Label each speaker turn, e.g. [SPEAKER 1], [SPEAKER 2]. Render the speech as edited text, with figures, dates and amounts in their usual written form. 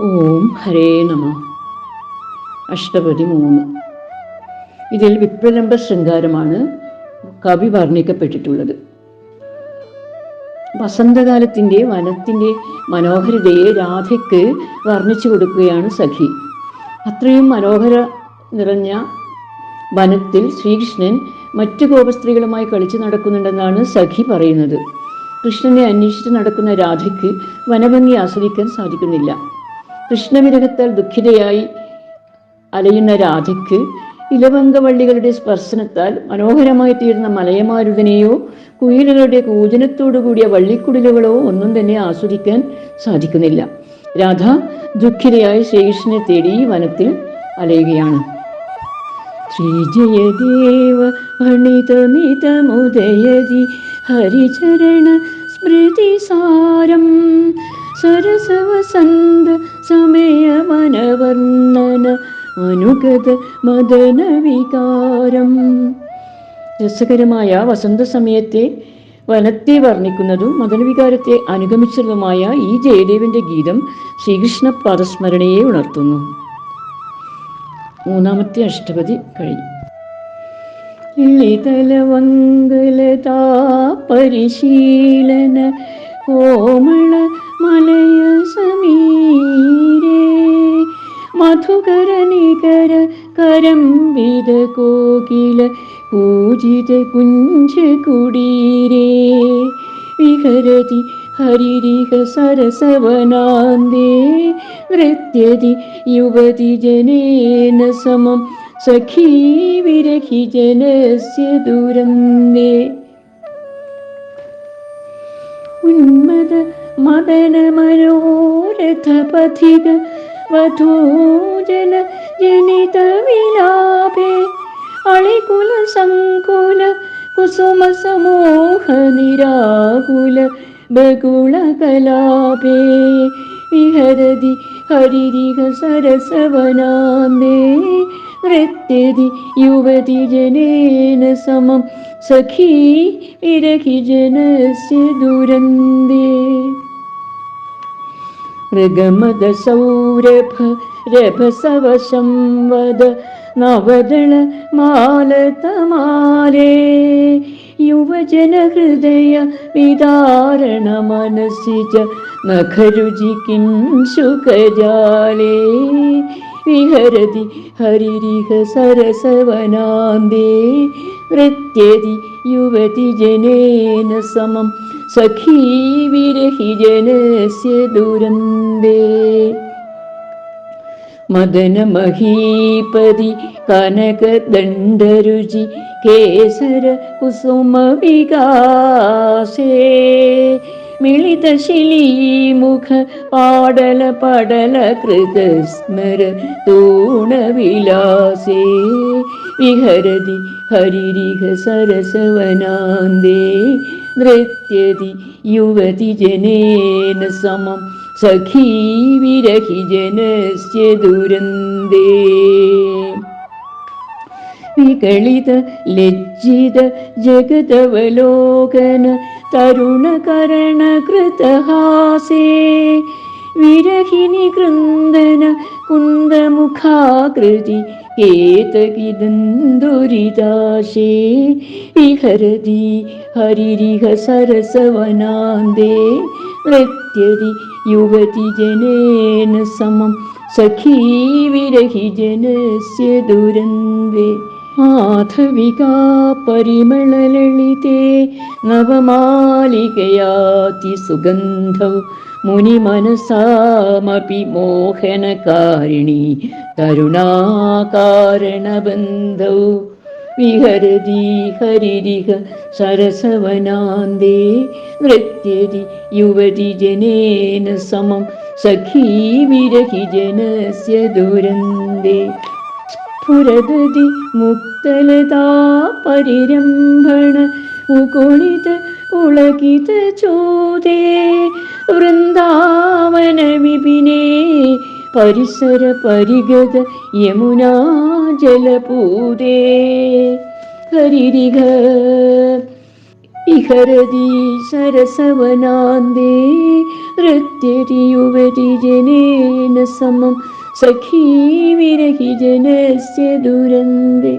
[SPEAKER 1] ഓം ഹരേ നമ. അഷ്ടപതി 3. ഇതിൽ വിപ്രലംബ ശൃംഗാരമാണ് കവി വർണ്ണിക്കപ്പെട്ടിട്ടുള്ളത്. വസന്തകാലത്തിൻ്റെ വനത്തിൻ്റെ മനോഹരതയെ രാധയ്ക്ക് വർണ്ണിച്ചു കൊടുക്കുകയാണ് സഖി. അത്രയും മനോഹര നിറഞ്ഞ വനത്തിൽ ശ്രീകൃഷ്ണൻ മറ്റു ഗോപസ്ത്രീകളുമായി കളിച്ചു നടക്കുന്നുണ്ടെന്നാണ് സഖി പറയുന്നത്. കൃഷ്ണനെ അന്വേഷിച്ച് നടക്കുന്ന രാധയ്ക്ക് വനഭംഗി ആസ്വദിക്കാൻ സാധിക്കുന്നില്ല. കൃഷ്ണവിരഹത്താൽ ദുഃഖിതയായി അലയുന്ന രാധയ്ക്ക് ഇലവങ്കവള്ളികളുടെ സ്പർശനത്താൽ മനോഹരമായി തീർന്ന മലയമാരുതനെയോ കുയിലുകളുടെ കൂജനത്തോടു കൂടിയ വള്ളിക്കുടിലുകളോ ഒന്നും തന്നെ ആസ്വദിക്കാൻ സാധിക്കുന്നില്ല. രാധ ദുഃഖിതയായി ശ്രീകൃഷ്ണനെ തേടി ഈ വനത്തിൽ അലയുകയാണ്. ശ്രീജയദേവ അണിതമിതമുദയതി ഹരിചരണ സ്മൃതിസാരം സരസവസന്ത സമയമനവർണ്ണന അനുഗത മദന വികാരം. രസകരമായ വസന്ത സമയത്തെ വനത്തെ വർണ്ണിക്കുന്നതും മദനവികാരത്തെ അനുഗമിച്ചതുമായ ഈ ജയദേവന്റെ ഗീതം ശ്രീകൃഷ്ണ പാദസ്മരണയെ ഉണർത്തുന്നു. 3-ാമത്തെ അഷ്ടപതി കഴിഞ്ഞു. ലളിതലവങ്കലതാ പരിശീലന കോമള മലയ സമീരേ മധുകര നികര കരംബിത കോകില പൂജിത കുഞ്ച കുടീരേ വിഹരതി ഹരിരിഹ സരസവനാന്തേ നൃത്യതി യുവതി ജനേന സമം സഖീ വിരഹി ജനസ്യ ദുരന്തേ. ഉന്മദ മദന മനോരഥ പഥിക വധൂജന ജനിത വിലാപേ അളികുല സങ്കുല കുസുമ സമൂഹ നിരാകുല ബകുള കലാപേ വിഹരതി ഹരിരിഹ സരസവനാന്തേ നൃത്യതി യുവതി ജനേന സമം സഖീ വിരഹി ജനസ്യ ദുരന്തേ. മൃഗമദ സൗരഭ രഭസവശം വദ നവദള മാലതമാലേ യുവജന ഹൃദയ വിദാരണ മനസി ച നഖരുചി കിം സുഖജാലേ വിഹരതി ഹരിരിഹ സരസവനാന്തേ നൃത്യതി യുവതി ജനേന സമം സഖീ വിരഹി ജനസ്യ ദുരന്തേ. മദന മഹീപതി കനക ദണ്ഡരുചി കേസര കുസുമ വികാസേ മിളിത ശിലീമുഖ പാടല പടല കൃത സ്മര തൂണ വിലാസേ വിഹരതി ഹരിരിഹ സരസവനാന്തേ നൃത്യതി യുവതി ജനേന സമം സഖീ വിരഹി ജനസ്യ ദുരന്തേ. വികളിത ലജ്ജിത ജഗദവലോകന തരുണകരണ കൃതഹാസേ വിരഹിണി കൃന്ദന കുന്ദമുഖാകൃതി ഏതകിദന്തുരിതാശേ വിഹരതി ഹരിരിഹ സരസവനാന്തേ നൃത്യതി യുവതി ജനേന സമം സഖീ വിരഹി ജനസ്യ ദുരന്തേ. മാധവികാ പരിമളലളിതേ നവമാലികയാതി സുഗന്ധൗ മുനിമനസാമപി മോഹനകാരിണി തരുണാകാരണബന്ധൗ വിഹരതി ഹരിരിഹ സരസവനാന്തേ നൃത്യതി യുവതി ജനേന സമം സഖീ വിരഹി ജനസ്യ ദുരന്തേ. സ്ഫുരദതി മുക്തലതാ പരിരംഭണ മുകുളിത പുളകിത ചോദേ വൃന്ദാവന വിപിനേ പരിസര പരിഗത യമുനാ ജലപൂതേ ഹരിരിഹ ഇഹരതി സരസവനാന്തേ നൃത്യതി യുവതി ജനേന സമം സഖീ വിരഹി ജനസ്യ ദുരന്തേ.